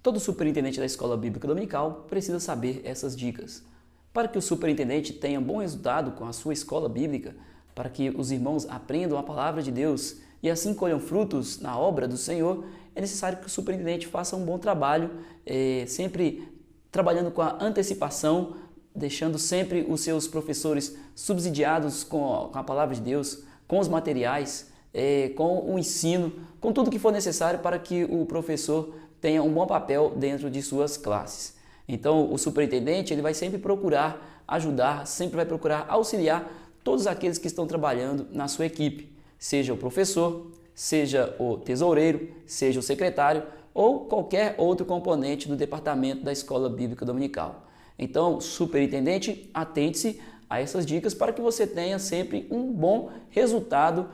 Todo superintendente da escola bíblica dominical precisa saber essas dicas. Para que o superintendente tenha bom resultado com a sua escola bíblica, para que os irmãos aprendam a palavra de Deus e assim colham frutos na obra do Senhor, é necessário que o superintendente faça um bom trabalho, sempre trabalhando com a antecipação, deixando sempre os seus professores subsidiados com a palavra de Deus, com os materiais, com o ensino, com tudo que for necessário para que o professor tenha um bom papel dentro de suas classes. Então, o superintendente ele vai sempre procurar ajudar, sempre vai procurar auxiliar todos aqueles que estão trabalhando na sua equipe, seja o professor, seja o tesoureiro, seja o secretário ou qualquer outro componente do departamento da escola bíblica dominical. Então, superintendente, atente-se a essas dicas para que você tenha sempre um bom resultado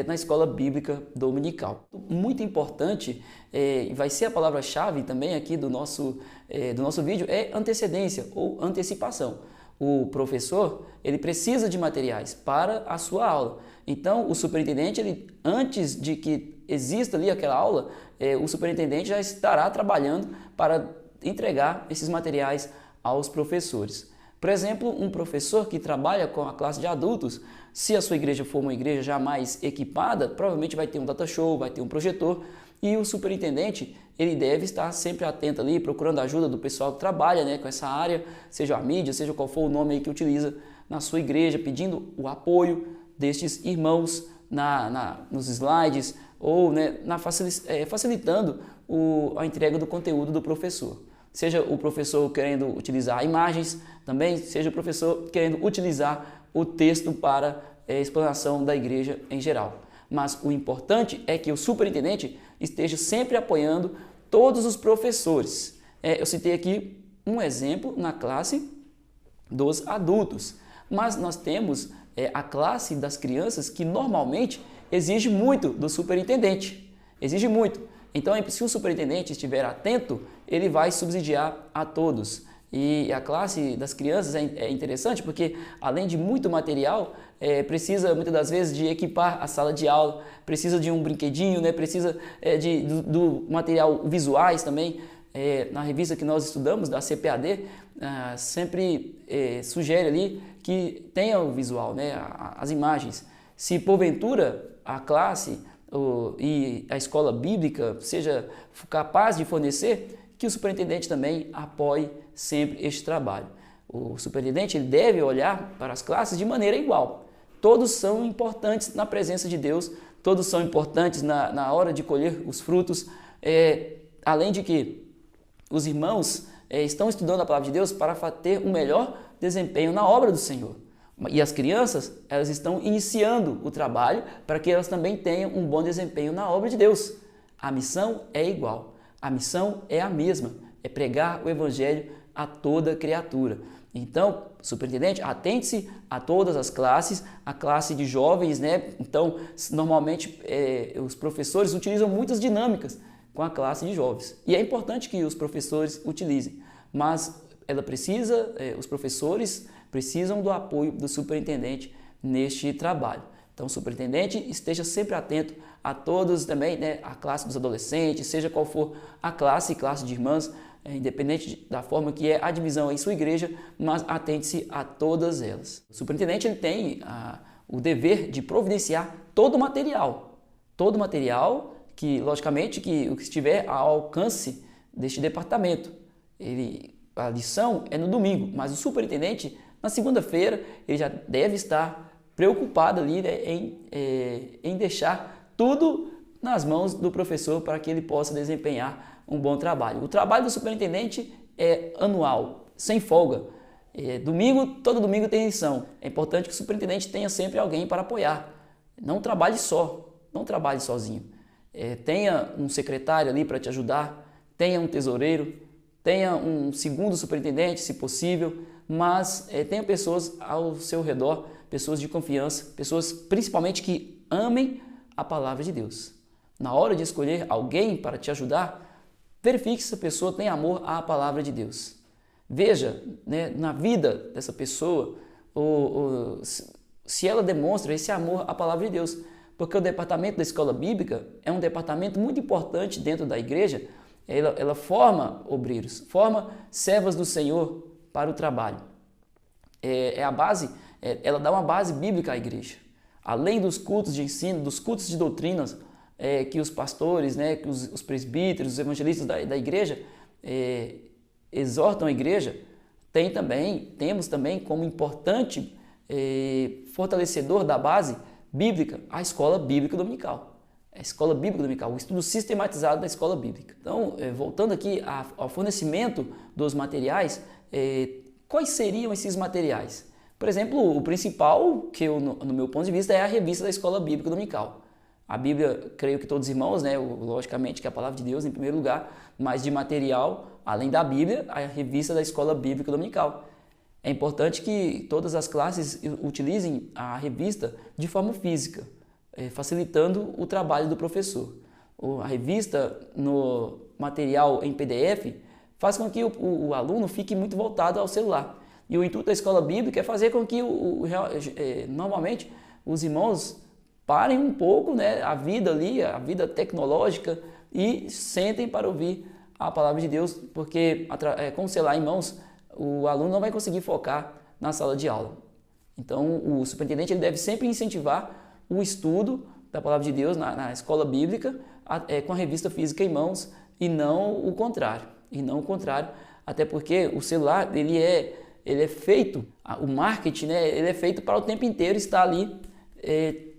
na escola bíblica dominical. Muito importante, vai ser a palavra-chave também aqui do nosso vídeo, é antecedência ou antecipação. O professor ele precisa de materiais para a sua aula. Então, o superintendente, antes de que exista ali aquela aula, o superintendente já estará trabalhando para entregar esses materiais aos professores. Por exemplo, um professor que trabalha com a classe de adultos, se a sua igreja for uma igreja já mais equipada, provavelmente vai ter um data show, vai ter um projetor, e o superintendente ele deve estar sempre atento ali, procurando a ajuda do pessoal que trabalha com essa área, seja a mídia, seja qual for o nome aí que utiliza na sua igreja, pedindo o apoio destes irmãos nos slides ou facilitando a entrega do conteúdo do professor. Seja o professor querendo utilizar imagens também, seja o professor querendo utilizar o texto para explanação da igreja em geral. Mas o importante é que o superintendente esteja sempre apoiando todos os professores. Eu citei aqui um exemplo na classe dos adultos, mas nós temos a classe das crianças que normalmente exige muito do superintendente, exige muito. Então, se o superintendente estiver atento, ele vai subsidiar a todos. E a classe das crianças é interessante porque, além de muito material, precisa muitas das vezes de equipar a sala de aula, precisa de um brinquedinho, precisa do material visuais também. Na revista que nós estudamos, da CPAD, sempre sugere ali que tenha o visual, as imagens. Se porventura a classe e a escola bíblica seja capaz de fornecer, que o superintendente também apoie sempre este trabalho. O superintendente ele deve olhar para as classes de maneira igual. Todos são importantes na presença de Deus, todos são importantes na hora de colher os frutos, além de que os irmãos estão estudando a palavra de Deus para ter um melhor desempenho na obra do Senhor. E as crianças, elas estão iniciando o trabalho para que elas também tenham um bom desempenho na obra de Deus. A missão é igual, a missão é a mesma, é pregar o evangelho a toda criatura. Então, superintendente, atente-se a todas as classes, a classe de jovens, Então, normalmente os professores utilizam muitas dinâmicas com a classe de jovens. E é importante que os professores utilizem, mas os professores precisam do apoio do superintendente neste trabalho. Então, o superintendente esteja sempre atento a todos também, a classe dos adolescentes, seja qual for a classe de irmãs, independente da forma que é a divisão em sua igreja, mas atente-se a todas elas. O superintendente ele tem o dever de providenciar todo o material que, logicamente, o que estiver ao alcance deste departamento. A lição é no domingo, mas o superintendente, na segunda-feira, ele já deve estar preocupado ali em deixar tudo nas mãos do professor para que ele possa desempenhar um bom trabalho. O trabalho do superintendente é anual, sem folga. Todo domingo tem lição. É importante que o superintendente tenha sempre alguém para apoiar. Não trabalhe sozinho. Tenha um secretário ali para te ajudar, tenha um tesoureiro, tenha um segundo superintendente, se possível, mas tenha pessoas ao seu redor, pessoas de confiança, pessoas principalmente que amem a palavra de Deus. Na hora de escolher alguém para te ajudar, verifique se essa pessoa tem amor à palavra de Deus. Veja na vida dessa pessoa se ela demonstra esse amor à palavra de Deus. Porque o departamento da escola bíblica é um departamento muito importante dentro da igreja, ela forma obreiros, forma servas do Senhor para o trabalho. A base, ela dá uma base bíblica à igreja. Além dos cultos de ensino, dos cultos de doutrinas que os pastores, né, que os presbíteros, os evangelistas da igreja exortam a igreja, temos também como importante fortalecedor da base bíblica a escola bíblica dominical. A escola bíblica dominical, o estudo sistematizado da escola bíblica. Então, voltando aqui ao fornecimento dos materiais, quais seriam esses materiais? Por exemplo, o principal, que no meu ponto de vista, é a revista da escola bíblica dominical. A Bíblia, creio que todos os irmãos, né, logicamente que é a palavra de Deus em primeiro lugar, mas de material, além da Bíblia, a revista da escola bíblica dominical. É importante que todas as classes utilizem a revista de forma física, facilitando o trabalho do professor. A revista no material em PDF faz com que o aluno fique muito voltado ao celular. E o intuito da escola bíblica é fazer com que normalmente os irmãos parem um pouco, né, a vida ali, a vida tecnológica, e sentem para ouvir a palavra de Deus, porque com o celular em mãos, o aluno não vai conseguir focar na sala de aula. Então, o superintendente ele deve sempre incentivar o estudo da palavra de Deus na escola bíblica com a revista física em mãos e não o contrário. Até porque o celular ele é feito, o marketing, né, ele é feito para o tempo inteiro estar ali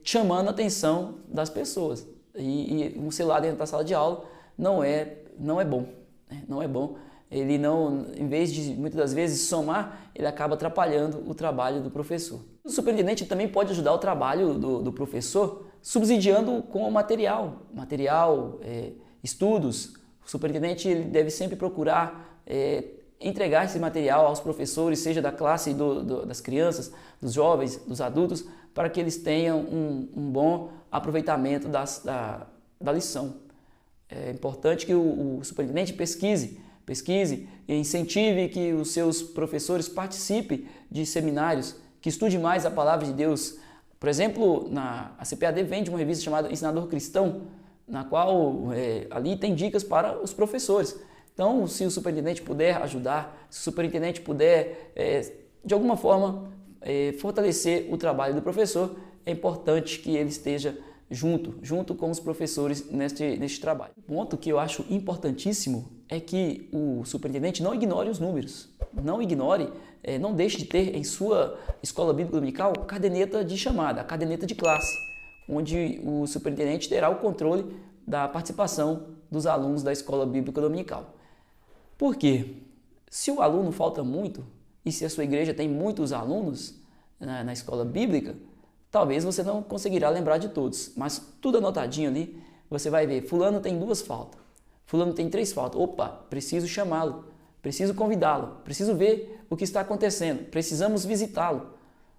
chamando a atenção das pessoas. E um celular dentro da sala de aula não é bom. Não é bom. Ele não, em vez de muitas das vezes somar, ele acaba atrapalhando o trabalho do professor. O superintendente também pode ajudar o trabalho do professor subsidiando com o material, estudos. O superintendente ele deve sempre procurar entregar esse material aos professores, seja da classe das crianças, dos jovens, dos adultos, para que eles tenham um bom aproveitamento da lição. É importante que o superintendente pesquise e incentive que os seus professores participem de seminários, que estude mais a palavra de Deus. Por exemplo, a CPAD vende uma revista chamada Ensinador Cristão, na qual ali tem dicas para os professores. Então, se o superintendente puder ajudar, se o superintendente puder, de alguma forma, fortalecer o trabalho do professor, é importante que ele esteja junto com os professores neste trabalho. Um ponto que eu acho importantíssimo é que o superintendente não ignore os números, não deixe de ter em sua escola bíblica dominical caderneta de chamada, a caderneta de classe, onde o superintendente terá o controle da participação dos alunos da escola bíblica dominical. Por quê? Se o aluno falta muito e se a sua igreja tem muitos alunos na escola bíblica, talvez você não conseguirá lembrar de todos, mas tudo anotadinho ali, você vai ver, fulano tem 2 faltas, fulano tem 3 faltas, opa, preciso chamá-lo, preciso convidá-lo, preciso ver o que está acontecendo, precisamos visitá-lo,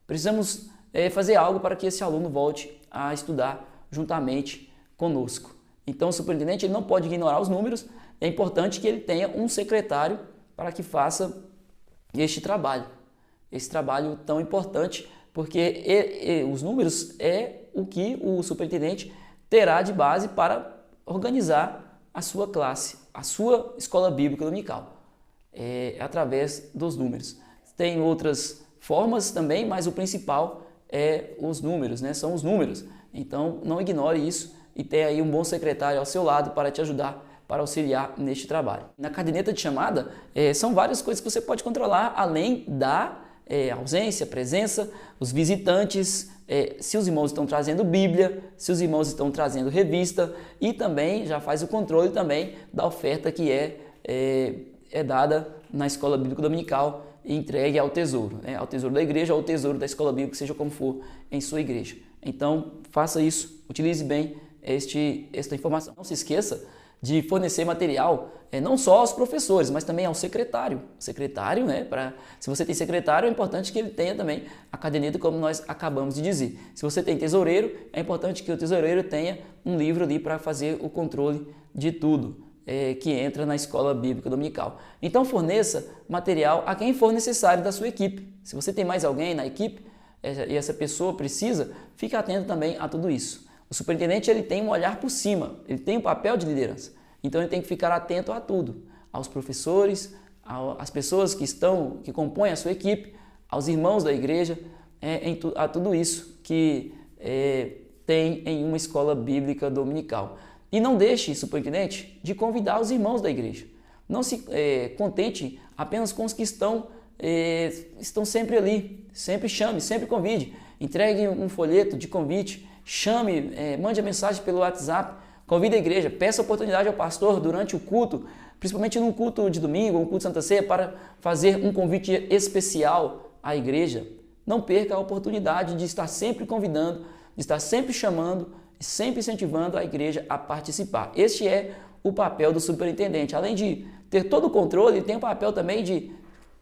precisamos fazer algo para que esse aluno volte a estudar juntamente conosco. Então o superintendente ele não pode ignorar os números, é importante que ele tenha um secretário para que faça esse trabalho tão importante, porque os números é o que o superintendente terá de base para organizar a sua classe, a sua escola bíblica dominical, através dos números. Tem outras formas também, mas o principal é os números, né? São os números. Então não ignore isso e tenha aí um bom secretário ao seu lado para te ajudar, para auxiliar neste trabalho. Na caderneta de chamada, são várias coisas que você pode controlar, além da ausência, presença, os visitantes, se os irmãos estão trazendo Bíblia, se os irmãos estão trazendo revista, e também já faz o controle também da oferta que é dada na escola bíblica dominical e entregue ao tesouro, né? Ao tesouro da igreja ou ao tesouro da escola bíblica, seja como for em sua igreja. Então, faça isso, utilize bem esta informação. Não se esqueça de fornecer material não só aos professores, mas também ao secretário. O secretário, né, se você tem secretário, é importante que ele tenha também a caderneta, como nós acabamos de dizer. Se você tem tesoureiro, é importante que o tesoureiro tenha um livro ali para fazer o controle de tudo que entra na escola bíblica dominical. Então forneça material a quem for necessário da sua equipe. Se você tem mais alguém na equipe e essa pessoa precisa, fique atento também a tudo isso. O superintendente ele tem um olhar por cima, ele tem um papel de liderança. Então ele tem que ficar atento a tudo, aos professores, às pessoas que compõem a sua equipe, aos irmãos da igreja, a tudo isso que tem em uma escola bíblica dominical. E não deixe, superintendente, de convidar os irmãos da igreja. Não se contente apenas com os que estão sempre ali. Sempre chame, sempre convide. Entregue um folheto de convite, chame, mande a mensagem pelo WhatsApp, convide a igreja, peça oportunidade ao pastor durante o culto, principalmente num culto de domingo, um culto de Santa Ceia, para fazer um convite especial à igreja. Não perca a oportunidade de estar sempre convidando, de estar sempre chamando, sempre incentivando a igreja a participar. Este é o papel do superintendente. Além de ter todo o controle, ele tem o papel também de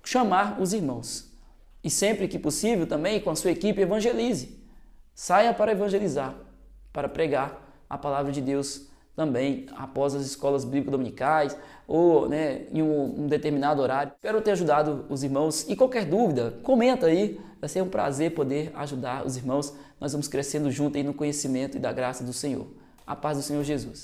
chamar os irmãos. E sempre que possível também com a sua equipe evangelize. Saia para evangelizar, para pregar a palavra de Deus também após as escolas bíblicas dominicais ou em um determinado horário. Espero ter ajudado os irmãos e qualquer dúvida, comenta aí. Vai ser um prazer poder ajudar os irmãos. Nós vamos crescendo junto aí no conhecimento e da graça do Senhor. A paz do Senhor Jesus.